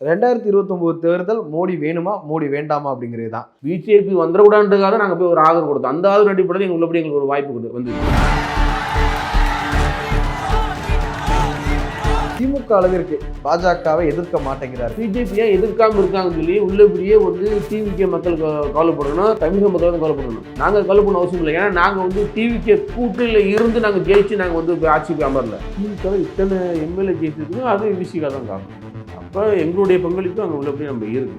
2029 தேர்தல் மோடி வேணுமா மோடி வேண்டாமா அப்படிங்கிறது தான். பிஜேபி வந்துடக்கூடாதுக்காக நாங்கள் போய் ஒரு ஆதரவு கொடுத்தோம். அந்த ஆதரவு அடிப்படையில் எங்களுக்கு உள்ளபடி எங்களுக்கு ஒரு வாய்ப்பு வந்து திமுக அளவிற்கு பாஜகவை எதிர்க்க மாட்டேங்கிறார். பிஜேபியை எதிர்க்காம இருக்காங்கன்னு சொல்லி உள்ளபடியே வந்து டிவிகே மக்களுக்கு கவலைப்படணும், தமிழக மக்கள் கவலைப்படணும். நாங்கள் கவலைப்படணும் அவசியம் இல்லை. ஏன்னா நாங்கள் வந்து டிவிகே கூட்டில் இருந்து நாங்கள் ஜெயிச்சு நாங்கள் வந்து ஆட்சிக்கு அமரல. திமுக இத்தனை எம்எல்ஏ ஜெயிச்சிருக்கு, அது விசிகா தான் காரணம். அப்போ எங்களுடைய பங்களிப்பு அங்கே உள்ளபடி நம்ம இருக்கு.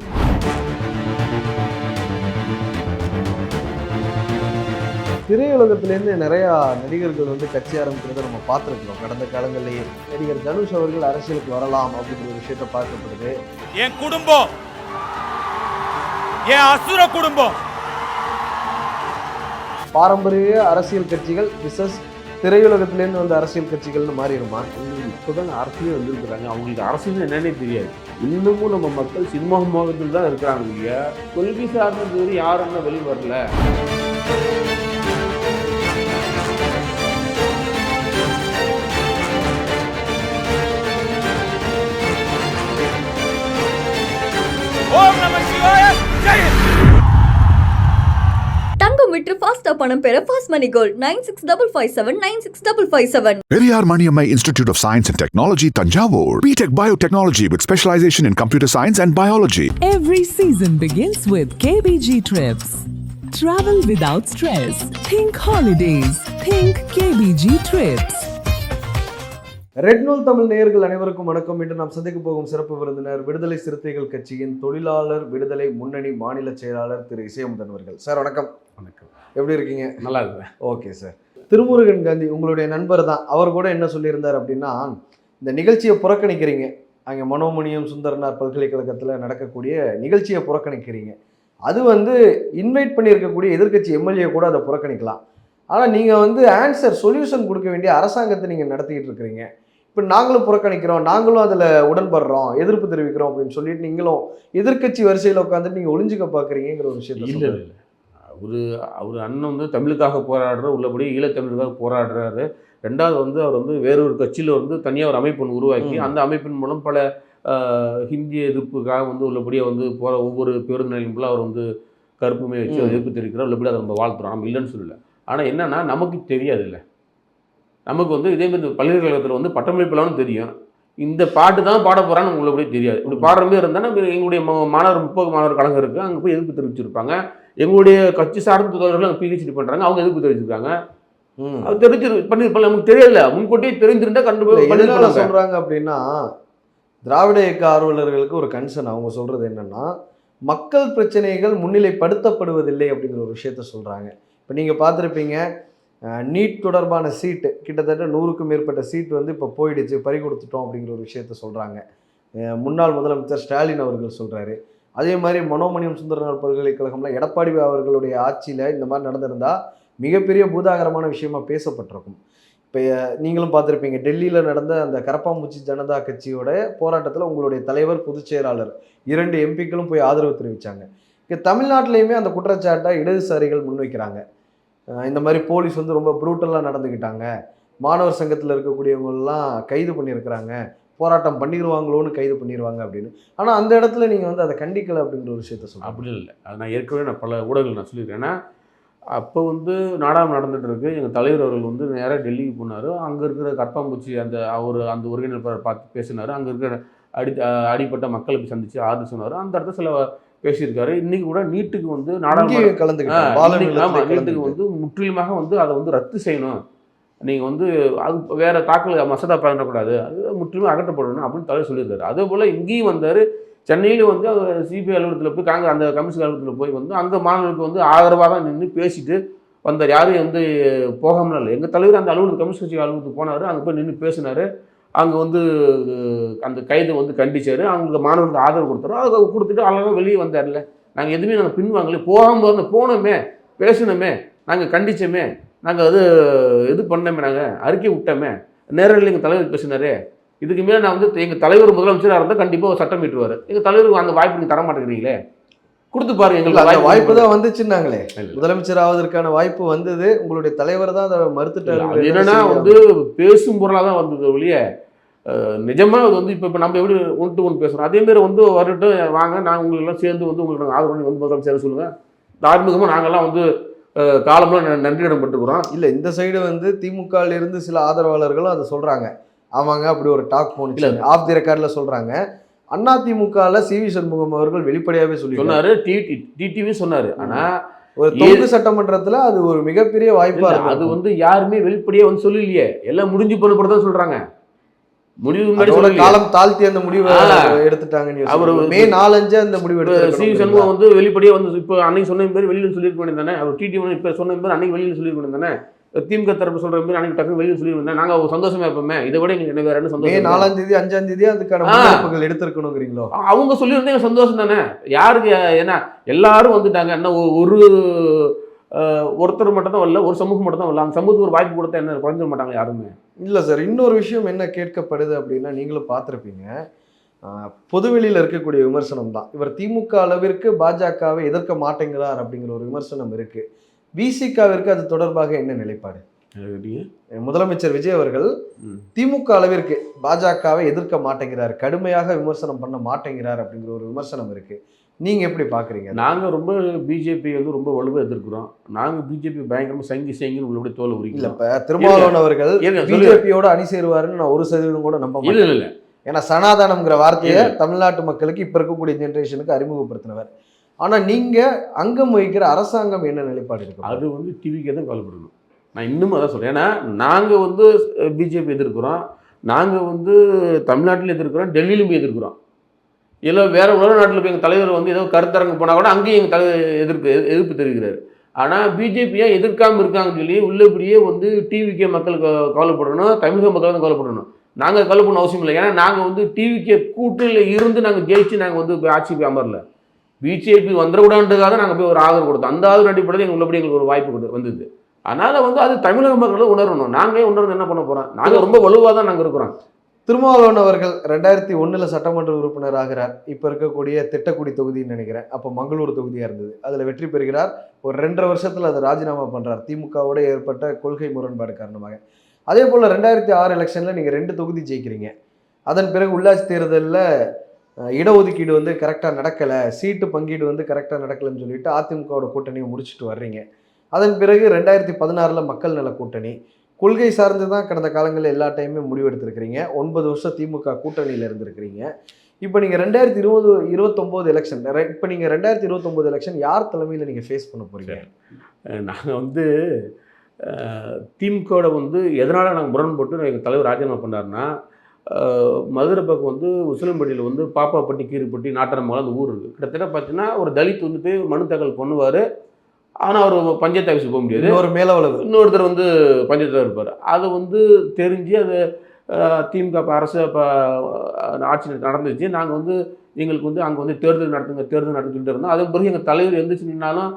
திரையுலகத்திலேருந்து நிறையா நடிகர்கள் வந்து கட்சி ஆரம்பிக்கிறத நம்ம பார்த்துருக்கோம். கடந்த காலங்களிலேயே நடிகர் தனுஷ் அவர்கள் அரசியலுக்கு வரலாம் அப்படிங்கிற ஒரு விஷயத்தை பார்க்கப்படுது. என் குடும்பம், என் அசுர குடும்பம். பாரம்பரிய அரசியல் கட்சிகள் விசஸ் திரையுலகத்திலேருந்து வந்த அரசியல் கட்சிகள்னு மாறிடுமா? இப்போதான் அரசியல் வந்துருக்குறாங்க, அவங்களுக்கு அரசியல் என்னன்னே தெரியாது. இன்னமும் நம்ம மக்கள் சினிமா மோகத்தில் தான் இருக்கிறாங்க இல்லையா? கொள்கை சார்ந்தது யாருன்னா வெளியே வரல. ஓம் நம சிவாய. ஜெய் தங்கம் விற்று ஃபாஸ்டா பணம் பெற fast money gold 9655796557. Periyar Maniammai Institute of Science and Technology, Tanjavur. BTech Biotechnology with specialization in computer science and biology. Every season begins with KBG Trips. Travel without stress. Think holidays. Think KBG Trips. Red நூல் தமிழ் நேயர்கள் அனைவருக்கும் வணக்கம். இன்று நாம் சந்திக்க போகும் சிறப்பு விருந்தினர் விடுதலை சிறுத்தைகள் கட்சியின் தொழிலாளர் விடுதலை முன்னணி மாநில செயலாளர் திரு இசையமுதன் அவர்கள். சார் வணக்கம். வணக்கம். எப்படி இருக்கீங்க? நல்லா இருக்கிறேன். Okay sir. திருமுருகன் காந்தி உங்களுடைய நண்பர் தான். அவர் கூட என்ன சொல்லியிருந்தார் அப்படின்னா, இந்த நிகழ்ச்சியை புறக்கணிக்கிறீங்க, அங்கே மனோமணியம் சுந்தரனார் பல்கலைக்கழகத்தில் நடக்கக்கூடிய நிகழ்ச்சியை புறக்கணிக்கிறீங்க. அது வந்து இன்வைட் பண்ணியிருக்கக்கூடிய எதிர்க்கட்சி எம்எல்ஏ கூட அதை புறக்கணிக்கலாம். ஆனால் நீங்கள் வந்து சொல்யூஷன் கொடுக்க வேண்டிய அரசாங்கத்தை நீங்கள் நடத்திக்கிட்டு இருக்கிறீங்க. இப்போ நாங்களும் புறக்கணிக்கிறோம், நாங்களும் அதில் உடன்படுறோம், எதிர்ப்பு தெரிவிக்கிறோம் அப்படின்னு சொல்லிட்டு நீங்களும் எதிர்க்கட்சி வரிசையில் உட்காந்துட்டு நீங்கள் ஒளிஞ்சிக்க பார்க்குறீங்கிற ஒரு விஷயத்தை இல்லை. அவர் அண்ணன் வந்து தமிழுக்காக போராடுற, உள்ளபடி ஈழத்தமிழுக்காக போராடுறாரு. ரெண்டாவது வந்து அவர் வந்து வேறொரு கட்சியில் வந்து தனியாக ஒரு அமைப்பு உருவாக்கி அந்த அமைப்பின் மூலம் பல ஹிந்தி எதிர்ப்புக்காக வந்து உள்ளபடியே வந்து போகிற ஒவ்வொரு பேருந்து நிலையங்களும் அவர் வந்து கருப்புமே வச்சு எதிர்ப்பு தெரிவிக்கிறார். உள்ளபடி அதை நம்ம வாழ்த்துறோம், நம்ம இல்லைன்னு சொல்லலை. ஆனால் என்னென்னா நமக்கு தெரியாது இல்லை. நமக்கு வந்து இதேமாதிரி பல்கலைக்கழகத்தில் வந்து பட்டமளிப்பெல்லாம் தெரியும், இந்த பாட்டு தான் பாட போகிறான்னு உள்ளபடி தெரியாது. இப்படி பாடுற மாதிரி இருந்தால் நம்ம எங்களுடைய மாணவர் 30 மாணவர் கழகம் இருக்குது, அங்கே போய் எதிர்ப்பு தெரிவிச்சிருப்பாங்க. எங்களுடைய கட்சி சார்ந்த தோழர்கள் அங்கே பிஹெச்டி பண்ணுறாங்க, அவங்க எதிர்ப்பு தெரிவிச்சிருக்காங்க. அது தெரிஞ்சு பண்ணிருப்பாங்க, நமக்கு தெரியல. முன்கூட்டியே தெரிஞ்சிருந்தா கண்டிப்பாக சொல்கிறாங்க. அப்படின்னா திராவிட இயக்க ஆர்வலர்களுக்கு ஒரு கன்சர்ன். அவங்க சொல்கிறது என்னென்னா, மக்கள் பிரச்சனைகள் முன்னிலைப்படுத்தப்படுவதில்லை அப்படிங்கிற ஒரு விஷயத்த சொல்கிறாங்க. இப்போ நீங்கள் பார்த்துருப்பீங்க, நீட் தொடர்பான சீட்டு கிட்டத்தட்ட 100க்கும் மேற்பட்ட சீட் வந்து இப்போ போயிடுச்சு, பறி கொடுத்துட்டோம் அப்படிங்கிற ஒரு விஷயத்த சொல்கிறாங்க. முன்னாள் முதலமைச்சர் ஸ்டாலின் அவர்கள் சொல்கிறாரு. அதே மாதிரி மனோமணியம் சுந்தரனார் பல்கலைக்கழகம்ல எடப்பாடி அவர்களுடைய ஆட்சியில் இந்த மாதிரி நடந்திருந்தால் மிகப்பெரிய பூதாகரமான விஷயமா பேசப்பட்டிருக்கும். இப்போ நீங்களும் பார்த்துருப்பீங்க, டெல்லியில் நடந்த அந்த கரப்பாம்பூச்சி ஜனதா கட்சியோட போராட்டத்தில் உங்களுடைய தலைவர் பொதுச் செயலாளர் 2 எம்பிக்களும் போய் ஆதரவு தெரிவித்தாங்க. இங்கே தமிழ்நாட்டிலையுமே அந்த குற்றச்சாட்டை இடதுசாரிகள் முன்வைக்கிறாங்க. இந்த மாதிரி போலீஸ் வந்து ரொம்ப ப்ரூட்டலாக நடந்துக்கிட்டாங்க, மாணவர் சங்கத்தில் இருக்கக்கூடியவங்களெலாம் கைது பண்ணியிருக்கிறாங்க, போராட்டம் பண்ணிடுவாங்களோன்னு கைது பண்ணிடுவாங்க அப்படின்னு. ஆனால் அந்த இடத்துல நீங்கள் வந்து அதை கண்டிக்கலை அப்படிங்கிற ஒரு விஷயத்த சொல்லுங்கள். அப்படி இல்லை. அது நான் ஏற்கனவே பல ஊடகங்கள் நான் சொல்லியிருக்கேன். ஏன்னா அப்போ வந்து நாடாளுமன்றம் நடந்துகிட்டு இருக்கு. எங்கள் தலைவர் அவர்கள் வந்து நேராக டெல்லிக்கு போனார். அங்கே இருக்கிற கற்பாம்பூச்சி அந்த ஒருங்கிணைப்பாளர் பார்த்து பேசினார். அங்கே இருக்கிற அடிப்பட்ட மக்களை போய் சந்தித்து ஆறுதல் சொன்னார். அந்த இடத்துல சில பேசியிருக்காரு. இன்றைக்கி கூட நீட்டுக்கு வந்து நாடாளுமன்றம் நீட்டுக்கு வந்து முற்றிலுமாக வந்து அதை வந்து ரத்து செய்யணும், நீங்கள் வந்து அது வேறு தாக்கல் மசோதா பண்ணக்கூடாது, அது முற்றிலுமாக அகற்றப்படணும் அப்படின்னு தலைவர் சொல்லியிருக்காரு. அதே போல் இங்கேயும் வந்தார். சென்னையில் வந்து சிபிஐ அலுவலகத்தில் போய் அந்த கமிஷன் அலுவலகத்தில் போய் வந்து அங்கே மாணவர்களுக்கு வந்து ஆதரவாக தான் நின்று பேசிட்டு வந்தார். யாரும் வந்து போகாமல் இல்லை. எங்கள் தலைவர் அந்த அலுவலகத்துக்கு கம்யூனிஸ்ட் கட்சி அலுவலகத்துக்கு போனார். அங்கே போய் நின்று பேசினார். அங்கே வந்து அந்த கைதை வந்து கண்டிச்சார். அவங்களுக்கு மாணவர்களுக்கு ஆதரவு கொடுத்தாரு. அதை கொடுத்துட்டு அழகாக வெளியே வந்தார்ல. நாங்கள் எதுவுமே நாங்கள் பின்வாங்கல, போகாமல் போனோமே, பேசணுமே, நாங்கள் கண்டிச்சோமே, நாங்கள் இது பண்ணோமே, நாங்கள் அறிக்கை விட்டோமே, நேரில் எங்கள் தலைவர் பேசினாரே. இதுக்கு மேலே நான் வந்து எங்கள் தலைவர் முதலமைச்சராக இருந்தால் கண்டிப்பாக ஒரு சட்டம் மீட்டுருவார். எங்கள் தலைவருக்கு அந்த வாய்ப்பு நீங்கள் தர மாட்டேங்கிறீங்களே, கொடுத்து பாருங்க. எங்களுக்கு வாய்ப்பு தான் வந்துச்சுன்னாங்களே, முதலமைச்சர் ஆவதற்கான வாய்ப்பு வந்தது. உங்களுடைய தலைவர் தான் அதை மறுத்துட்டாரு. என்னன்னா வந்து பேசும் பொருளாக தான் வந்தது ஒழிய நிஜமாக அது வந்து இப்போ நம்ம எப்படி ஒன்று ஒன்று பேசுகிறோம் அதேமாரி வந்து வரட்டும் வாங்க நான் உங்களெல்லாம் சேர்ந்து வந்து உங்களுக்கு நாங்கள் ஆதரவு பண்ணி வந்து முதல்ல சேர சொல்லுங்கள் தார்மீகமாக நாங்கள்லாம் வந்து காலம்லாம் நன்றி இடம் பட்டுக்கிறோம். இல்ல இந்த சைடு வந்து திமுகல இருந்து சில ஆதரவாளர்களும் அதை சொல்றாங்க. ஆமாங்க அப்படி ஒரு டாக் போனுச்சு ஆஃப் தி ரெக்கார்ட்ல சொல்றாங்க. அதிமுகல சி.வி. சண்முகம் அவர்கள் வெளிப்படையாவே சொன்னாரு, டிடிவி சொன்னாரு. ஆனா ஒரு தொகுதி சட்டமன்றத்துல அது ஒரு மிகப்பெரிய வாய்ப்பா இருக்கு. அது வந்து யாருமே வெளிப்படையா வந்து சொல்லலையே, எல்லாம் முடிஞ்சு போன தான் சொல்றாங்க. முடிவு காலம் தாழ்த்தி அந்த முடிவு எடுத்துட்டாங்க. அவர் மே 4 அந்த முடிவு எடுத்து சி.வி. சண்முகம் வந்து வெளிப்படையா வந்து இப்போ அன்னைக்கு சொன்ன பேர் வெளியில சொல்லிருக்க வேண்டியதானே. அவர் டிடிவி இப்ப சொன்ன பேர் அன்னைக்கு வெளியில சொல்லிருக்க வேண்டியதானே. திமுக தரப்பு சொல்ற மாதிரி அன்னைக்கு டக்குனு வெளியில சொல்லிருந்தேன். நாங்க சந்தோஷமா இருப்போமே, இதை விட எங்களுக்கு வேற என்ன சந்தோஷம். மே 4 5 அதுக்கான முன்னெடுப்புகள் எடுத்திருக்கணுங்கிறீங்களோ? அவங்க சொல்லியிருந்தா எனக்கு சந்தோஷம் தானே. யாருக்கு ஏன்னா எல்லாரும் வந்துட்டாங்க. என்ன ஒருத்தர் மட்டும் தான் வரல, ஒரு சமூகம் மட்டும் தான் வரல. அந்த சமூகத்துக்கு ஒரு வாய்ப்பு கொடுத்தா என்ன குறைஞ்சிட மாட்டாங்க யாருமே. இல்லை சார், இன்னொரு விஷயம் என்ன கேட்கப்படுது அப்படின்னா, நீங்களும் பார்த்துருப்பீங்க, பொதுவெளியில் இருக்கக்கூடிய விமர்சனம் தான் இவர் திமுக அளவிற்கு பாஜகவை எதிர்க்க மாட்டேங்கிறார் அப்படிங்கிற ஒரு விமர்சனம் இருக்கு. விசிகாவிற்கு அது தொடர்பாக என்ன நிலைப்பாடு? முதலமைச்சர் விஜய் அவர்கள் திமுக அளவிற்கு பாஜகவை எதிர்க்க மாட்டேங்கிறார், கடுமையாக விமர்சனம் பண்ண மாட்டேங்கிறார் அப்படிங்கிற ஒரு விமர்சனம் இருக்கு. நீங்க எப்படி பாக்குறீங்க? நாங்க ரொம்ப பிஜேபி வந்து ரொம்ப வலுவாக எதிர்க்கிறோம். நாங்க பிஜேபி பயங்கரமா சங்கின்னு உள்ளபடி தோல் உரிக்கல. இல்ல இப்ப திருமாவளவன் அவர்கள் பிஜேபியோட அணி சேருவாருன்னு நான் 1% கூட நம்ப மாட்டேன். இல்ல ஏன்னா சனாதனம்ங்கிற வார்த்தையை தமிழ்நாட்டு மக்களுக்கு இப்ப இருக்கக்கூடிய ஜெனரேஷனுக்கு அறிமுகப்படுத்தினவர். ஆனா நீங்க அங்கம் வகிக்கிற அரசாங்கம் என்ன நிலைப்பாடு இருக்கு? அது வந்து டிவிக்கே தான் கவலைப்படணும். நான் இன்னும் அதான் சொல்றேன். ஏன்னா நாங்க வந்து பிஜேபி எதிர்க்கிறோம், நாங்க வந்து தமிழ்நாட்டில் எதிர்க்கிறோம், டெல்லியிலும் போய் எதிர்க்கிறோம். இல்லை வேற உலக நாட்டில் போய் எங்கள் தலைவர் வந்து ஏதோ கருத்தரங்கு போனால் கூட அங்கேயும் எங்கள் தலைவர் எதிர்ப்பு தெரிவிக்கிறார். ஆனால் பிஜேபியா எதிர்க்காமல் இருக்காங்கன்னு சொல்லி உள்ளபடியே வந்து டிவிக்கே மக்களுக்கு கவலைப்படணும், தமிழக மக்கள் தான் கவலைப்படணும். நாங்கள் கவலை பண்ண அவசியம் இல்லை. ஏன்னா நாங்கள் வந்து டிவிக்கே கூட்டில் இருந்து நாங்கள் ஜெயிச்சு நாங்கள் வந்து ஆட்சிக்கு அமரல. பிஜேபி வந்துடக்கூடாதுன்றதுக்காக நாங்கள் போய் ஒரு ஆதரவு கொடுத்தோம். அந்த ஆதரவு அடிப்படையில் எங்கள் உள்ளபடி எங்களுக்கு ஒரு வாய்ப்பு வந்தது. அதனால் வந்து அது தமிழக மக்களும் உணரணும். நாங்களே உணர்ந்து என்ன பண்ண போகிறோம்? நாங்கள் ரொம்ப வலுவாக தான் நாங்கள் இருக்கிறோம். திருமாவளவன் அவர்கள் 2001 சட்டமன்ற உறுப்பினர் ஆகிறார். இப்போ இருக்கக்கூடிய திட்டக்குடி தொகுதின்னு நினைக்கிறேன், அப்போ மங்களூர் தொகுதியாக இருந்தது. அதில் வெற்றி பெறுகிறார். ஒரு 2.5 வருஷத்தில் அதை ராஜினாமா பண்ணுறார், திமுகவோட ஏற்பட்ட கொள்கை முரண்பாடு காரணமாக. அதே போல் 2006 எலெக்ஷனில் நீங்கள் 2 தொகுதி ஜெயிக்கிறீங்க. அதன் பிறகு உள்ளாட்சி தேர்தலில் இடஒதுக்கீடு வந்து கரெக்டாக நடக்கலை, சீட்டு பங்கீடு வந்து கரெக்டாக நடக்கலைன்னு சொல்லிட்டு அதிமுகவோட கூட்டணியை முடிச்சுட்டு வர்றீங்க. அதன் பிறகு 2016 மக்கள் நல கூட்டணி, கொள்கை சார்ந்து தான் கடந்த காலங்களில் எல்லா டைமுமே முடிவெடுத்திருக்கிறீங்க. 9 வருஷம் திமுக கூட்டணியில் இருந்திருக்கிறீங்க. இப்போ நீங்கள் 2029 எலெக்ஷன், இப்போ நீங்கள் 2029 எலெக்ஷன் யார் தலைமையில் நீங்கள் ஃபேஸ் பண்ண போகிறீங்க? நாங்கள் வந்து திமுகவோட வந்து எதனால் நாங்கள் முரண்பட்டு எங்கள் தலைவர் ராஜினாமா பண்ணார்னா, மதுரை பக்கம் வந்து உசிலம்பட்டியில் வந்து பாப்பாப்பட்டி, கீரிப்பட்டி, நாட்டாரமங்கலம் அந்த ஊர் இருக்குது. கிட்டத்தட்ட பார்த்தீங்கன்னா ஒரு தலித் வந்து போய் மனு தாக்கல் பண்ணுவார். ஆனால் அவர் பஞ்சாயத்து ஆஃபீஸுக்கு போக முடியாது. ஒரு மேலவளவு இன்னொருத்தர் வந்து பஞ்சாயத்து இருப்பார். அது வந்து தெரிஞ்சு அது திமுக அரசு இப்போ ஆட்சி நடந்துச்சு. நாங்கள் வந்து எங்களுக்கு வந்து அங்கே வந்து தேர்தல் நடத்திட்டு இருந்தோம். அதன் பிறகு எங்கள் தலைவர் எந்திரிச்சு நின்னாலும்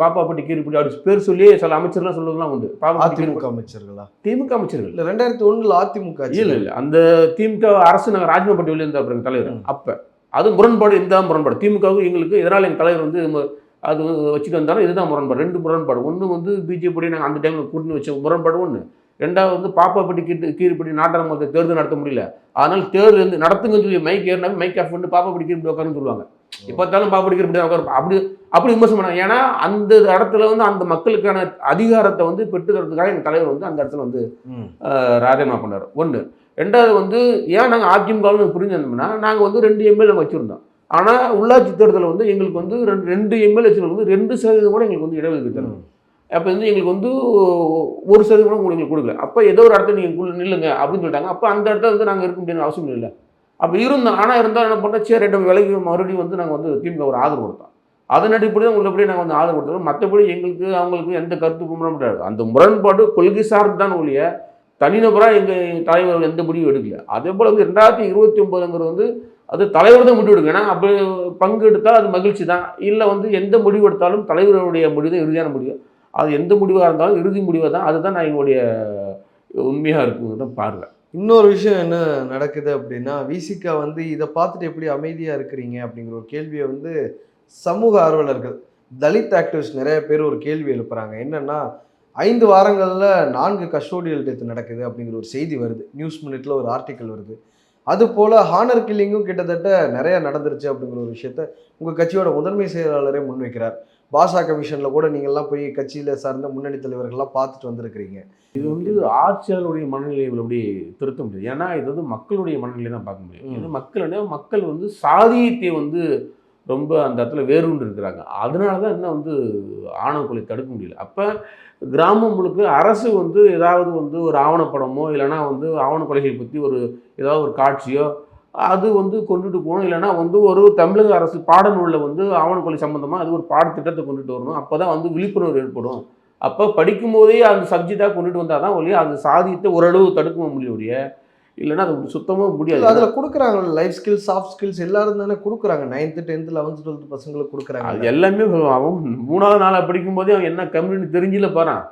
பாப்பாப்பட்டி, கீரிப்பட்டி அப்படி பேர் சொல்லி சில அமைச்சர்லாம் சொல்லுறதுலாம் உண்டு. அதிமுக அமைச்சர்களா? திமுக அமைச்சர்கள் இல்லை, 2001 அதிமுக இல்லை அந்த திமுக அரசு நாங்கள் ராஜ்யமா பட்டி வெளியே இருந்தால் எங்கள் தலைவர் அப்போ அது முரண்பாடு. இந்த முரண்பாடு திமுகவுக்கு எங்களுக்கு இதனால் எங்கள் தலைவர் வந்து அது வச்சுட்டு வந்தாலும் இதுதான் முரண்பாடு. 2 முரண்பாடு. ஒன்று வந்து பிஜேபி நாங்கள் அந்த டைமில் கூட்டணி வச்ச முரண்பாடு ஒன்று. 2வது வந்து பாப்பாப்பட்டி, கீரிப்பட்டி, நாட்டாரமங்கலத்தை தேர்தல் நடத்த முடியல. அதனால் தேர்தல் வந்து நடத்துங்கன்னு சொல்லி மைக் ஏறினாங்க, மைக் ஆஃப் பண்ணி பாப்பாப்பட்டி, கீரிப்பட்டி உட்காருன்னு சொல்லுவாங்க. இப்போத்தாலும் பாப்பாப்பட்டி, கீரிப்பட்டி உட்காரு அப்படி விமர்சனம் பண்ணாங்க. ஏன்னா அந்த இடத்துல வந்து அந்த மக்களுக்கான அதிகாரத்தை வந்து பெற்றுக்கிறதுக்காக எங்கள் தலைவர் வந்து அந்த இடத்துல வந்து ராஜினாமா பண்ணார். 1. 2வது வந்து ஏன் நாங்கள் அதிமுகன்னு புரிஞ்சிருந்தோம்னா, நாங்கள் வந்து 2 எம்எல்ஏ வச்சுருந்தோம். ஆனால் உள்ளாட்சி தேர்தலில் வந்து எங்களுக்கு வந்து 2 எம்எல்ஏ வந்து 2% கூட எங்களுக்கு வந்து இடஒதுக்கீடு தரணும். அப்போ வந்து எங்களுக்கு வந்து 1% கூட உங்களுக்கு கொடுக்கல. அப்போ ஏதோ ஒரு இடத்துல நீங்கள் நில்லுங்க அப்படின்னு சொல்லிட்டாங்க. அப்போ அந்த இடத்துல வந்து நாங்கள் இருக்க முடியாத அவசியம் இல்லை. அப்போ இருந்தோம். ஆனால் இருந்தாலும் என்ன பண்ணோம், சரி 2 விலைக்கு மறுபடியும் வந்து நாங்கள் வந்து திமுக ஒரு ஆதரவு கொடுத்தோம். அதன் அடிப்படையில் உள்ளபடியே நாங்கள் வந்து ஆதரவு கொடுத்தோம். மற்றபடி எங்களுக்கு அவங்களுக்கு எந்த கருத்து முரண்பாடு, அந்த முரண்பாடு கொள்கை சார்ந்து தான் ஒழிய தனிநபராக எங்கள் தலைவர்கள் எந்த முடிவும் எடுக்கல. அதே போல் வந்து 2029 வந்து அது தலைவர் தான் முடிவு எடுக்கும். ஏன்னா அப்படி பங்கு எடுத்தால் அது மகிழ்ச்சி தான். இல்லை வந்து எந்த முடிவு எடுத்தாலும் தலைவருடைய முடிவு தான் இறுதியான முடிவு. அது எந்த முடிவாக இருந்தாலும் இறுதி முடிவாக தான். அதுதான் நான் எங்களுடைய உண்மையாக இருக்குங்கிறத பார்வை. இன்னொரு விஷயம் என்ன நடக்குது அப்படின்னா, விசிகா வந்து இதை பார்த்துட்டு எப்படி அமைதியாக இருக்கிறீங்க அப்படிங்கிற ஒரு கேள்வியை வந்து சமூக ஆர்வலர்கள், தலித் ஆக்டிவிஸ்ட் நிறைய பேர் ஒரு கேள்வி எழுப்புறாங்க. என்னன்னா, 5 வாரங்களில் 4 கஸ்டோடியல் டெத் நடக்குது அப்படிங்கிற ஒரு செய்தி வருது. நியூஸ் மினிட்ல ஒரு ஆர்டிக்கல் வருது. அது போல ஹானர் கில்லிங்கும் கிட்டத்தட்ட நிறைய நடந்துருச்சு அப்படிங்கிற ஒரு விஷயத்த உங்க கட்சியோட முதன்மை செயலாளரே முன்வைக்கிறார். பாஷா கமிஷன்ல கூட நீங்கள்லாம் போய் கட்சியில சார்ந்த முன்னணி தலைவர்கள்லாம் பார்த்துட்டு வந்திருக்கிறீங்க. இது வந்து ஆட்சியாளருடைய மனநிலையை அப்படி திருத்த முடியாது. ஏன்னா இது வந்து மக்களுடைய மனநிலையை தான் பார்க்க முடியும். இது மக்கள் வந்து சாதியத்தை வந்து ரொம்ப அந்த இடத்துல வேரூண்டு இருக்கிறாங்க. அதனால தான் இன்னும் வந்து ஆணவ கொலை தடுக்க முடியல. அப்போ கிராமம் முழுக்க அரசு வந்து ஏதாவது வந்து ஒரு ஆவணப்படமோ இல்லைனா வந்து ஆவண கொலைகள் பற்றி ஏதாவது ஒரு காட்சியோ அது வந்து கொண்டுட்டு போகணும். இல்லைனா வந்து ஒரு தமிழக அரசு பாடநூலில் வந்து ஆவண கொலை சம்மந்தமாக அது ஒரு பாடத்திட்டத்தை கொண்டுட்டு வரணும். அப்போ தான் வந்து விழிப்புணர்வு ஏற்படும். அப்போ படிக்கும் போதே அந்த சப்ஜெக்டாக கொண்டுட்டு வந்தால் தான் ஒழிய அந்த சாதியத்தை ஓரளவு தடுக்க முடிய இல்லைன்னா அது சுத்தமாக முடியாது. அதில் கொடுக்குறாங்க லைஃப் ஸ்கில்ஸ், சாஃப்ட் ஸ்கில்ஸ் எல்லாரும் தானே கொடுக்குறாங்க. 9th 10th 11th 12th பசங்களுக்கு கொடுக்குறாங்க. அது எல்லாமே அவன் 3வது நாளாக படிக்கும்போதே அவன் என்ன கம்யூனிட்டி தெரிஞ்சில பாறான்.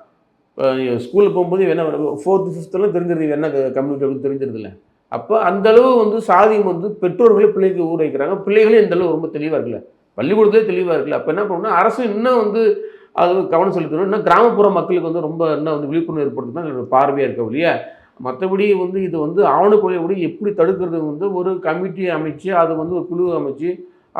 ஸ்கூலில் போகும்போது என்ன 4th 5th தெரிஞ்சிருது என்ன கம்யூனிட்டி அப்படின்னு தெரிஞ்சிருதில்ல. அப்போ அந்தளவு வந்து சாதியம் வந்து பெற்றோர்களே பிள்ளைக்கு ஊற வைக்கிறாங்க. பிள்ளைகளே இந்தளவு ரொம்ப தெளிவாக இருக்குல்ல, பள்ளிக்கூடத்திலே தெளிவாக இருக்குல்ல. அப்போ என்ன பண்ணணும்னா அரசு இன்னும் வந்து அது கவனம் செலுத்தணும். இன்னும் கிராமப்புற மக்களுக்கு வந்து ரொம்ப இன்னும் வந்து விழிப்புணர்வு ஏற்படுத்தணும் பார்வையாக இருக்க வழியா. மற்றபடி வந்து இது வந்து ஆவணக்கொலையை கூட எப்படி தடுக்கிறது வந்து ஒரு கமிட்டி அமைச்சு அது வந்து ஒரு குழு அமைச்சு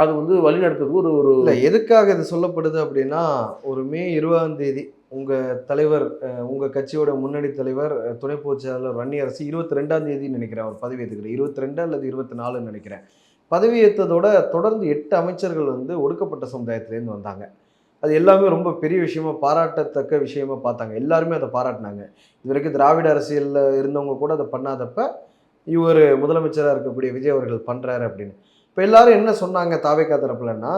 அது வந்து வழிநடத்துறதுக்கு ஒரு இல்லை எதுக்காக இது சொல்லப்படுது அப்படின்னா, ஒரு மே 20ஆம் தேதி உங்கள் தலைவர், உங்கள் கட்சியோட முன்னணி தலைவர், துணை பொதுச் செயலாளர் வன்னியரசு 22ஆம் தேதின்னு நினைக்கிறேன் அவர் பதவி ஏற்றுக்கிறேன். 22 அல்லது 24ன்னு நினைக்கிறேன். பதவி ஏற்றதோட தொடர்ந்து 8 அமைச்சர்கள் வந்து ஒடுக்கப்பட்ட சமுதாயத்திலேருந்து வந்தாங்க. அது எல்லாமே ரொம்ப பெரிய விஷயமா, பாராட்டத்தக்க விஷயமா பார்த்தாங்க. எல்லாருமே அதை பாராட்டினாங்க. இது வரைக்கும் திராவிட அரசியலில் இருந்தவங்க கூட அதை பண்ணாதப்ப இவர் முதலமைச்சராக இருக்கக்கூடிய விஜய் அவர்கள் பண்ணுறாரு அப்படின்னு. இப்போ எல்லாரும் என்ன சொன்னாங்க தாவேகா தரப்புலன்னா,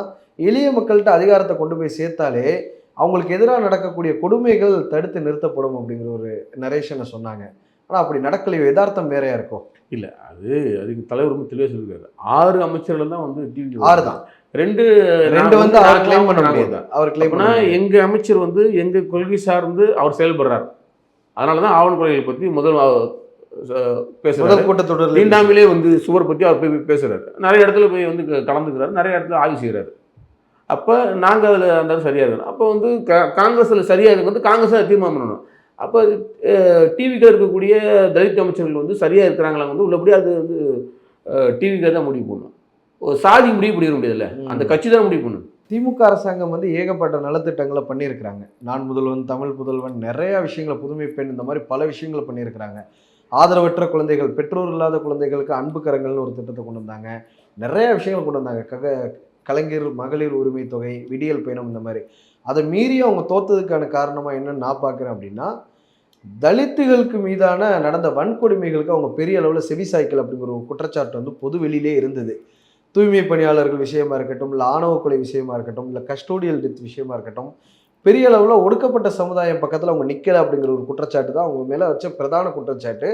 எளிய மக்கள்கிட்ட அதிகாரத்தை கொண்டு போய் சேர்த்தாலே அவங்களுக்கு எதிராக நடக்கக்கூடிய கொடுமைகள் தடுத்து நிறுத்தப்படும் அப்படிங்கிற ஒரு நரேஷனை சொன்னாங்க. ஆனால் அப்படி நடக்கலையோ, யதார்த்தம் வேறையா இருக்கும். இல்லை அதுக்கு தலைவர் ரொம்ப தெளிவாக சொல்லியிருக்காரு. 6 அமைச்சர்கள் தான் வந்து டிவி 6 தான். 2 வந்து அவர் கிளைம் பண்ண முடியாது. அவர் கிளைம் பண்ணா எங்கள் அமைச்சர் வந்து எங்கள் கொள்கை சார்ந்து அவர் செயல்படுறார். அதனால தான் ஆவண கொலைகளை பற்றி முதல் பேசுகிறார். கூட்டத்தொடர் தீண்டாமலே வந்து சுவர் பற்றி அவர் போய் பேசுகிறார். நிறைய இடத்துல போய் வந்து கலந்துக்கிறார், நிறைய இடத்துல ஆய்வு செய்கிறார். அப்போ நாங்கள் அதில் அந்த சரியாக இருக்கணும். அப்போ வந்து காங்கிரஸில் சரியாக இருக்கு வந்து காங்கிரஸை தீர்மானம் பண்ணணும். அப்போ டிவிக்கு இருக்கக்கூடிய தலித் அமைச்சர்கள் வந்து சரியாக இருக்கிறாங்களா வந்து உள்ளபடி அது வந்து டிவிக்கு தான் முடிவு பண்ணணும். ஒரு சாதி முடிவு பண்ணிட முடியாதுல்ல, அந்த கட்சி தான் முடிவு பண்ணணும். திமுக அரசாங்கம் வந்து ஏகப்பட்ட நலத்திட்டங்களை பண்ணியிருக்கிறாங்க. நான் முதல்வன், தமிழ் புதல்வன், நிறைய விஷயங்களை, புதுமை பெண், இந்த மாதிரி பல விஷயங்களை பண்ணியிருக்கிறாங்க. ஆதரவற்ற குழந்தைகள், பெற்றோர் இல்லாத குழந்தைகளுக்கு அன்பு கரங்கள்னு ஒரு திட்டத்தை கொண்டு வந்தாங்க. நிறைய விஷயங்கள் கொண்டு வந்தாங்க. கலைஞர் மகளிர் உரிமை தொகை, விடியல் பயணம், இந்த மாதிரி. அதை மீறி அவங்க தோத்ததுக்கான காரணமாக என்னன்னு நான் பார்க்குறேன் அப்படின்னா, தலித்துகளுக்கு மீதான நடந்த வன்கொடுமைகளுக்கு அவங்க பெரிய அளவில் செவிசாய்க்கல் அப்படிங்கிற ஒரு குற்றச்சாட்டு வந்து பொது வெளியிலே இருந்தது. தூய்மை பணியாளர்கள் விஷயமா இருக்கட்டும், இல்லை ஆணவ கொலை விஷயமா இருக்கட்டும், இல்லை கஸ்டோடியல் டெத் விஷயமா இருக்கட்டும், பெரிய அளவில் ஒடுக்கப்பட்ட சமுதாயம் பக்கத்தில் அவங்க நிற்கலை அப்படிங்கிற ஒரு குற்றச்சாட்டு தான் அவங்க மேலே வச்ச பிரதான குற்றச்சாட்டு.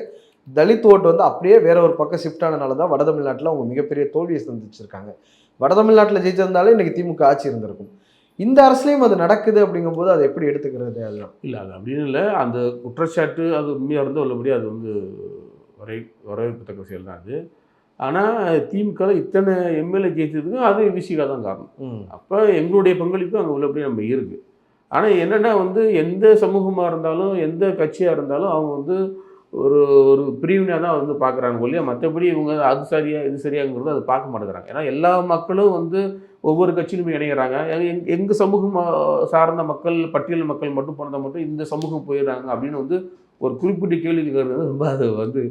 தலித் ஓட்டு வந்து அப்படியே வேற ஒரு பக்கம் ஷிஃப்ட் ஆனனால தான் வட தமிழ்நாட்டில் அவங்க மிகப்பெரிய தோல்வியை சந்திச்சிருக்காங்க. வட தமிழ்நாட்டில் ஜெயிச்சிருந்தாலே இன்றைக்கி திமுக ஆட்சி இருந்திருக்கும். இந்த அரசுலையும் அது நடக்குது அப்படிங்கும்போது அதை எப்படி எடுத்துக்கிறது? அதுதான் இல்லை, அது அப்படின்னு இல்லை. அந்த குற்றச்சாட்டு அது உண்மையாக இருந்து உள்ளபடி அது வந்து வரவேற்கத்தக்க செயல் தான் அது. ஆனால் திமுகவில் இத்தனை எம்எல்ஏ ஜெயிச்சதுக்கும் அது விசிகா தான் காரணம். அப்போ எங்களுடைய பங்களிப்பு அங்கே உள்ளபடி நம்ம இருக்குது. ஆனால் என்னென்னா வந்து எந்த சமூகமாக இருந்தாலும் எந்த கட்சியாக இருந்தாலும் அவங்க வந்து ஒரு பிரிவினையாக தான் வந்து பார்க்குறாங்க இல்லையா. மற்றபடி இவங்க அது சரியா இது சரியாங்கிறது அதை பார்க்க மாட்டேங்கிறாங்க. ஏன்னா எல்லா மக்களும் வந்து ஒவ்வொரு கட்சியிலுமே இணைகிறாங்க. எங்கள் சமூகம் சார்ந்த மக்கள், பட்டியல் மக்கள் மட்டும் போனதை மட்டும் இந்த சமூகம் போயிடுறாங்க அப்படின்னு வந்து ஒரு குறிப்பிட்ட கேள்வி கேட்கறது ரொம்ப அது வந்து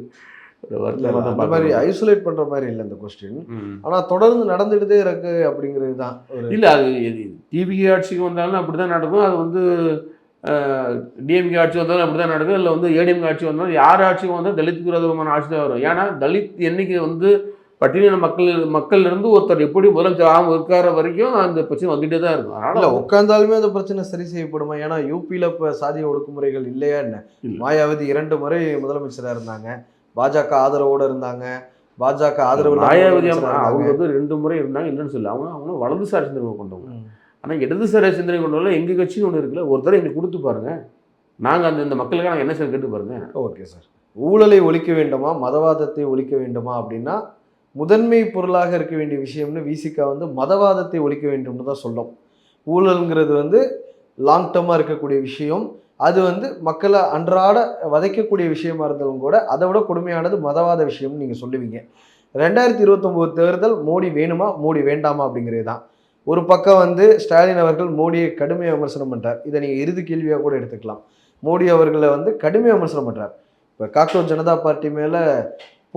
அந்த மாதிரி ஐசோலேட் பண்ற மாதிரி இல்லை இந்த கொஸ்டின். ஆனா தொடர்ந்து நடந்துகிட்டே இருக்கு அப்படிங்கிறது தான். இல்லை, அது டிவிகே ஆட்சிக்கு வந்தாலும் அப்படிதான் நடக்கும். அது வந்து டிஎம்கே ஆட்சி வந்தாலும் அப்படி தான் நடக்கும். இல்லை வந்து ஏடிஎம்கே ஆட்சி வந்தாலும் யார் ஆட்சிக்கு வந்தாலும் தலித் விரோதமான ஆட்சி தான் வரும். ஏன்னா தலித் என்னைக்கு வந்து பட்டியலின மக்கள் இருந்து ஒருத்தர் எப்படி முதலமைச்சர் இருக்கார வரைக்கும் அந்த பிரச்சனை வந்துகிட்டே தான் இருக்கும். அதனால உட்கார்ந்தாலுமே அந்த பிரச்சனை சரி செய்யப்படுமா? ஏன்னா யூபியில் இப்போ சாதிய ஒடுக்குமுறைகள் இல்லையா என்ன? மாயாவதி 2 முறை முதலமைச்சராக இருந்தாங்க, பாஜக ஆதரவோடு இருந்தாங்க, பாஜக ஆதரவு. மாயாவதி அவங்க வந்து 2 முறை இருந்தாங்க இல்லைன்னு சொல்லி அவங்க வலதுசாரி சிந்தனை கொண்டவங்க. ஆனால் இடதுசாரி சிந்தனை கொண்டவங்க எங்கள் கட்சின்னு ஒன்று இருக்குல்ல, ஒருத்தர் எங்களுக்கு கொடுத்து பாருங்க, நாங்கள் இந்த மக்களுக்கு நாங்கள் என்ன சார் கேட்டு பாருங்க. ஓகே சார், ஊழலை ஒழிக்க வேண்டுமா, மதவாதத்தை ஒழிக்க வேண்டுமா அப்படின்னா முதன்மை பொருளாக இருக்க வேண்டிய விஷயம்னு விசிகா வந்து மதவாதத்தை ஒழிக்க வேண்டும்னு தான் சொல்லும். ஊழல்ங்கிறது வந்து லாங் டர்மாக இருக்கக்கூடிய விஷயம். அது வந்து மக்களை அன்றாட வதைக்கக்கூடிய விஷயமா இருந்தாலும் கூட அதை விட கொடுமையானது மதவாத விஷயம்னு நீங்கள் சொல்லுவீங்க. 2029 தேர்தல் மோடி வேணுமா மோடி வேண்டாமா அப்படிங்கிறது தான். ஒரு பக்கம் வந்து ஸ்டாலின் அவர்கள் மோடியை கடுமையாக விமர்சனம் பண்ணுறார். இதை நீங்கள் இறுதி கேள்வியாக கூட எடுத்துக்கலாம். மோடி அவர்களை வந்து கடுமையாக விமர்சனம் பண்ணுறார். இப்போ காக்ரோச் ஜனதா பார்ட்டி மேலே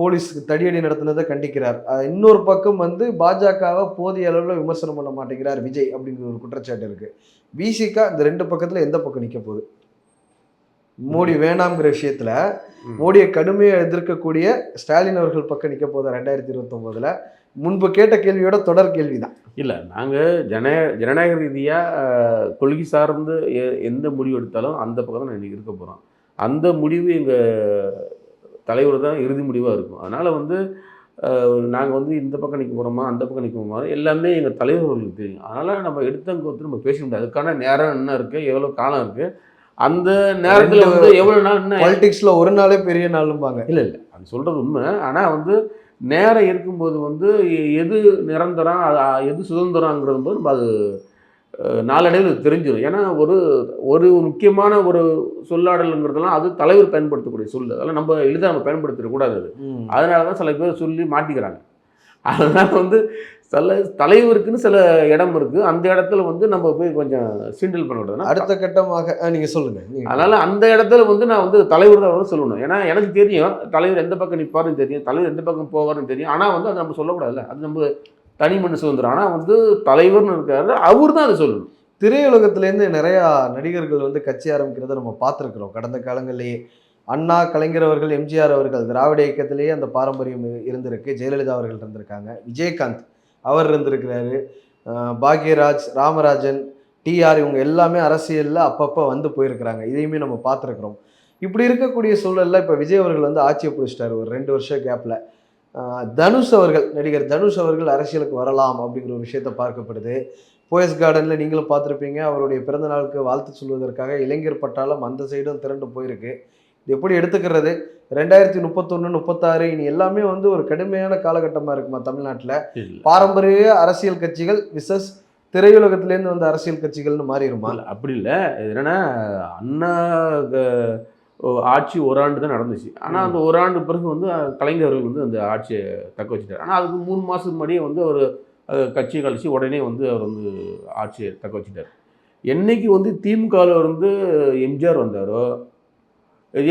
போலீஸுக்கு தடியடி நடத்தினதை கண்டிக்கிறார். இன்னொரு பக்கம் வந்து பாஜகவை போதிய அளவில் விமர்சனம் பண்ண மாட்டேங்கிறார் விஜய் அப்படிங்கிற ஒரு குற்றச்சாட்டு இருக்குது. விசிகா இந்த ரெண்டு பக்கத்தில் எந்த பக்கம் நிற்க போகுது? மோடி வேணாம்ங்கிற விஷயத்தில் மோடியை கடுமையாக எதிர்க்கக்கூடிய ஸ்டாலின் அவர்கள் பக்கம் நிற்க போகுது 2029. முன்பு கேட்ட கேள்வியோட தொடர் கேள்வி தான். இல்லை, நாங்கள் ஜனநாயக ரீதியாக கொள்கை சார்ந்து எந்த முடிவு எடுத்தாலும் அந்த பக்கம் தான் இன்றைக்கி இருக்க போகிறோம். அந்த முடிவு எங்கள் தலைவர் தான் இறுதி முடிவாக இருக்கும். அதனால் வந்து நாங்கள் வந்து இந்த பக்கம் நிற்க போகிறோமா அந்த பக்கம் நிற்க போகிறோமா எல்லாமே எங்கள் தலைவர்களுக்கு தெரியும். அதனால் நம்ம எடுத்தவங்க வந்து நம்ம பேச முடியாது. அதுக்கான நேரம் என்ன இருக்குது, எவ்வளோ காலம் இருக்குது, அந்த நேரத்தில் வந்து எவ்வளோ நாள் என்ன பாலிடிக்ஸில் ஒரு நாளே பெரிய நாளும்பாங்க. இல்லை அது சொல்கிறது உண்மை. ஆனால் வந்து நேரம் இருக்கும்போது வந்து எது நிரந்தரம் எது சுதந்திரங்கிறது போது நம்ம அது நாளடைவில் தெரிஞ்சிடும். ஏன்னா ஒரு முக்கியமான ஒரு சொல்லாடலுங்கிறதுலாம் அது தலைவர் பயன்படுத்தக்கூடிய சொல். அதெல்லாம் நம்ம எளிதாக நம்ம பயன்படுத்திடக்கூடாது. அது அதனால தான் சில பேர் சொல்லி மாட்டிக்கிறாங்க. அதனால் வந்து சில தலைவருக்குன்னு சில இடம் இருக்குது. அந்த இடத்துல வந்து நம்ம போய் கொஞ்சம் சீண்டல் பண்ண விடுறதுனா அடுத்த கட்டமாக நீங்கள் சொல்லுங்கள். அதனால் அந்த இடத்துல வந்து நான் வந்து தலைவர் தான் வந்து சொல்லணும். ஏன்னா எனக்கு தெரியும் தலைவர் எந்த பக்கம் நிற்பாருன்னு தெரியும், தலைவர் எந்த பக்கம் போவார்னு தெரியும். ஆனால் வந்து அதை நம்ம சொல்லக்கூடாதுல்ல, அது நம்ம தனி மணி சுதந்திரம். ஆனால் வந்து தலைவர்னு இருக்காரு, அவர் தான் அதை சொல்லணும். திரையுலகத்திலேருந்து நிறையா நடிகர்கள் வந்து கட்சி ஆரம்பிக்கிறத நம்ம பார்த்துருக்குறோம் கடந்த காலங்களிலேயே. அண்ணா, கலைஞர் அவர்கள், எம்ஜிஆர் அவர்கள் திராவிட இயக்கத்திலேயே அந்த பாரம்பரியம் இருந்திருக்கு. ஜெயலலிதா அவர்கள் இருந்திருக்காங்க, விஜயகாந்த் அவர் இருந்திருக்கிறாரு, பாக்யராஜ், ராமராஜன், டிஆர், இவங்க எல்லாமே அரசியலில் அப்பப்போ வந்து போயிருக்கிறாங்க. இதையுமே நம்ம பார்த்துருக்குறோம். இப்படி இருக்கக்கூடிய சூழலில் இப்போ விஜய் அவர்கள் வந்து ஆட்சியை பிடிச்சிட்டாரு ஒரு 2 வருஷம் கேப்பில். தனுஷ் அவர்கள், நடிகர் தனுஷ் அவர்கள் அரசியலுக்கு வரலாம் அப்படிங்கிற ஒரு விஷயத்தை பார்க்கப்படுது. போயஸ் கார்டனில் நீங்களும் பார்த்துருப்பீங்க, அவருடைய பிறந்த நாளுக்கு வாழ்த்து சொல்வதற்காக இளைஞர் பட்டாளம் அந்த சைடும் திரண்டு போயிருக்கு. இது எப்படி எடுத்துக்கிறது? 2031, 36 இனி எல்லாமே வந்து ஒரு கடுமையான காலகட்டமாக இருக்குமா தமிழ்நாட்டில்? பாரம்பரிய அரசியல் கட்சிகள் விசஸ் திரையுலகத்திலேருந்து வந்த அரசியல் கட்சிகள்னு மாறிடுமா? அப்படி இல்லை. என்னன்னா அண்ணா ஆட்சி ஓராண்டு தான் நடந்துச்சு. ஆனால் அந்த ஓராண்டு பிறகு வந்து கலைஞர்கள் வந்து அந்த ஆட்சியை தக்க வச்சுட்டார். ஆனால் அதுக்கு 3 மாதத்துக்கு முன்னாடியே வந்து அவர் கட்சியை கழிச்சு உடனே வந்து அவர் வந்து ஆட்சியை தக்க வச்சுட்டார். என்னைக்கு வந்து திமுகவில் வந்து எம்ஜிஆர் வந்தாரோ,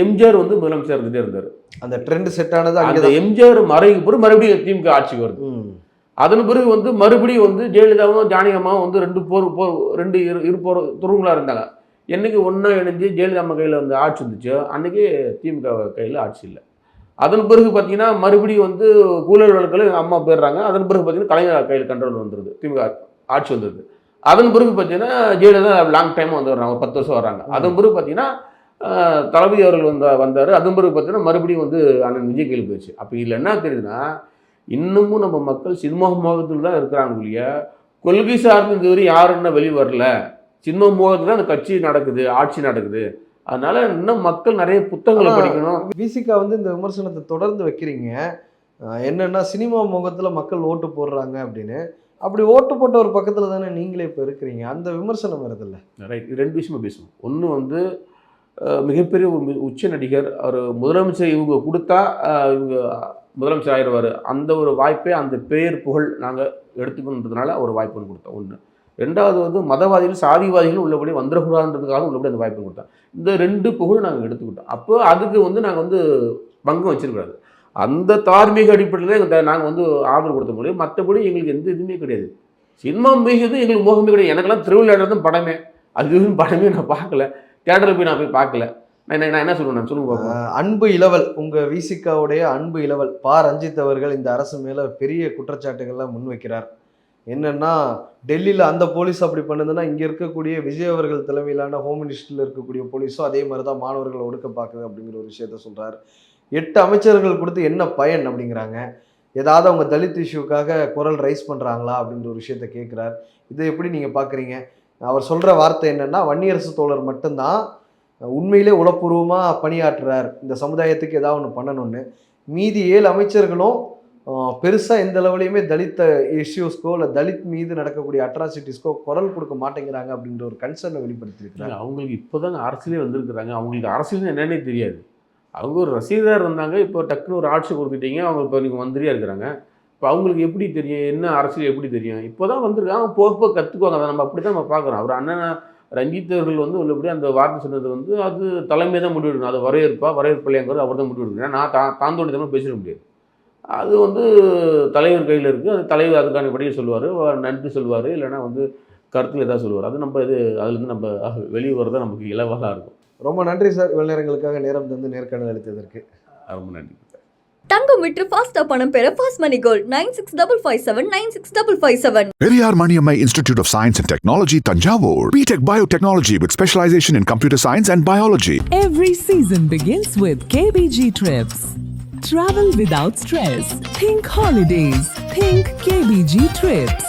எம்ஜிஆர் வந்து முதலமைச்சர் இருந்துகிட்டே இருந்தார். அந்த ட்ரெண்ட் செட் ஆனது அந்த எம்ஜிஆர் மறைவுக்கு பிறகு மறுபடியும் திமுக ஆட்சிக்கு வருது. அதன் பிறகு வந்து மறுபடியும் வந்து ஜெயலலிதாவும் ஜானகியம்மாவும் வந்து ரெண்டு இரு துருவங்களாக இருந்தாங்க. என்னைக்கு ஒன்றா இணைஞ்சு ஜெயலலிதா அம்மா கையில் வந்து ஆட்சி இருந்துச்சோ அன்றைக்கி திமுக கையில் ஆட்சி இல்லை. அதன் பிறகு பார்த்தீங்கன்னா மறுபடியும் வந்து ஊழல் வழக்கில் அம்மா போயிடுறாங்க. அதன் பிறகு பார்த்தீங்கன்னா கலைஞர் கையில் கண்ட்ரோல் வந்துடுது, திமுக ஆட்சி வந்துடுது. அதன் பிறகு பார்த்தீங்கன்னா ஜெயலலிதா லாங் டைமாக வந்து வர்றாங்க, 10 வருஷம் வர்றாங்க. அதன் பிறகு பார்த்தீங்கன்னா தளபதி அவர்கள் வந்தார். அதன் பிறகு பார்த்தீங்கன்னா மறுபடியும் வந்து அண்ணன் விஜய் கையில் போயிடுச்சு. அப்போ இதில் என்ன தெரியுதுன்னா, இன்னமும் நம்ம மக்கள் சினிமா மோகத்தில் தான் இருக்கிறாங்க இல்லைய, கொள்கை சார்ந்து இதுவரை யாருன்னா வெளியே வரல. சினிமா மோகத்தில் தான் அந்த கட்சி நடக்குது, ஆட்சி நடக்குது. அதனால இன்னும் மக்கள் நிறைய புத்தகங்களை படிக்கணும். விசிகா வந்து இந்த விமர்சனத்தை தொடர்ந்து வைக்கிறீங்க. என்னன்னா சினிமா முகத்தில் மக்கள் ஓட்டு போடுறாங்க அப்படின்னு. அப்படி ஓட்டு போட்ட ஒரு பக்கத்தில் தானே நீங்களே இப்போ இருக்கிறீங்க. அந்த விமர்சனம் வருதில்ல? ரைட், 2 விஷயமா பேசுவோம். ஒன்று வந்து மிகப்பெரிய உச்ச நடிகர், அவர் முதலமைச்சர் இவங்க கொடுத்தா இவங்க முதலமைச்சர் ஆயிடுவார், அந்த ஒரு வாய்ப்பை அந்த பேர் புகழ் நாங்கள் எடுத்துக்கணுன்றதுனால ஒரு வாய்ப்பு கொடுத்தோம். ஒன்று. 2வது வந்து மதவாதிகள் சாதிவாதிகள் உள்ளபடி வந்துடக்கூடாதுன்றதுக்காக உள்ளபடி அந்த வாய்ப்பு கொடுத்தோம். இந்த 2 புகழ் நாங்கள் எடுத்துக்கிட்டோம். அப்போ அதுக்கு வந்து நாங்கள் வந்து பங்கு வச்சிருக்கூடாது. அந்த தார்மீக அடிப்படையில் நாங்கள் வந்து ஆதரவு கொடுத்த முடியும். மற்றபடி எங்களுக்கு எந்த இதுவுமே கிடையாது. சினிமா மிகுது எங்களுக்கு மோகமே கிடையாது. எனக்கெல்லாம் திருவிழாடுறதும் படமே, அது படமே நான் பார்க்கல, தியேட்டரில் போய் நான் போய் பார்க்கல. நான் என்ன சொல்லுவேன், நான் சொல்லுங்க பார்ப்போம். அன்பு இளவல், உங்கள் விசிகாவுடைய அன்பு இளவல் ரஞ்சித் அவர்கள் இந்த அரசு மேலே பெரிய குற்றச்சாட்டுகள்லாம் முன்வைக்கிறார். என்னென்னா, டெல்லியில் அந்த போலீஸ் அப்படி பண்ணுதுன்னா இங்கே இருக்கக்கூடிய விஜய் அவர்கள் தலைமையிலான ஹோம் மினிஸ்டரில் இருக்கக்கூடிய போலீஸும் அதே மாதிரி தான் மாணவர்களை ஒடுக்க பார்க்குது அப்படிங்கிற ஒரு விஷயத்த சொல்கிறார். 8 அமைச்சர்கள் கொடுத்து என்ன பயன் அப்படிங்கிறாங்க. ஏதாவது அவங்க தலித் இஷ்யூக்காக குரல் ரைஸ் பண்ணுறாங்களா அப்படிங்கிற ஒரு விஷயத்த கேட்குறார். இதை எப்படி நீங்கள் பார்க்குறீங்க? அவர் சொல்கிற வார்த்தை என்னென்னா, வன்னியரசு தோழர் மட்டும்தான் உண்மையிலே உளப்பூர்வமாக பணியாற்றுறார், இந்த சமுதாயத்துக்கு ஏதாவது ஒன்று பண்ணணும்னு. மீதி 7 அமைச்சர்களும் பெருசாக எந்த லெவலையுமே தலித்த இஷ்யூஸ்க்கோ இல்லை தலித் மீது நடக்கக்கூடிய அட்ராசிட்டிஸ்க்கோ குரல் கொடுக்க மாட்டேங்கிறாங்க அப்படின்ற ஒரு கன்சர்னை வெளிப்படுத்தியிருக்கிறாங்க. அவங்களுக்கு இப்போ தாங்க அரசியலே வந்திருக்கிறாங்க. அவங்களுக்கு அரசியல் என்னன்னே தெரியாது. அவங்க ஒரு ரசிகர் வந்தாங்க, இப்போ டக்குன்னு ஒரு ஆட்சி கொடுத்துட்டீங்க, அவங்க இப்போ நீங்கள் மந்திரியாக இருக்கிறாங்க. இப்போ அவங்களுக்கு எப்படி தெரியும், என்ன அரசியல் எப்படி தெரியும்? இப்போ தான் வந்திருக்காங்க, போக கற்றுக்குவாங்க. அதை நம்ம அப்படி தான் நம்ம பார்க்குறோம். அவர் அண்ணன் ரஞ்சித் அவர்கள் வந்து உள்ளபடி அந்த வார்த்தை சொன்னது வந்து அது தலைமை தான் முடிவெடுக்கணும். அது வரவேற்பலையாங்கிறது அவர் தான் முடிவெடுக்கணும். நான் தாந்தோணித்தனமாக பேசிட முடியாது. அது வந்து தலைவர் கையில் இருக்குது. அது தலைவர் அதுக்கான படியை சொல்லுவார், நன்றி சொல்லுவார், இல்லைன்னா வந்து கருத்தில் ஏதாவது சொல்லுவார். அது நம்ம அதுலேருந்து நம்ம வெளியே வரதான் நமக்கு இலவலாக இருக்கும். ரொம்ப நன்றி சார், இவ்வளவு நேரங்களுக்காக நேரம் தந்து நேர்காணல் அளித்ததற்கு. ரொம்ப நன்றி. தங்கம் விற்று ஃபாஸ்டா பணம் பெற fast money gold 9655799557. Periyar Maniammai Institute of Science and Technology, Tanjavur. BTech Biotechnology with specialization in computer science and biology. Every season begins with KBG Trips. Travel without stress. Think holidays. Think KBG Trips.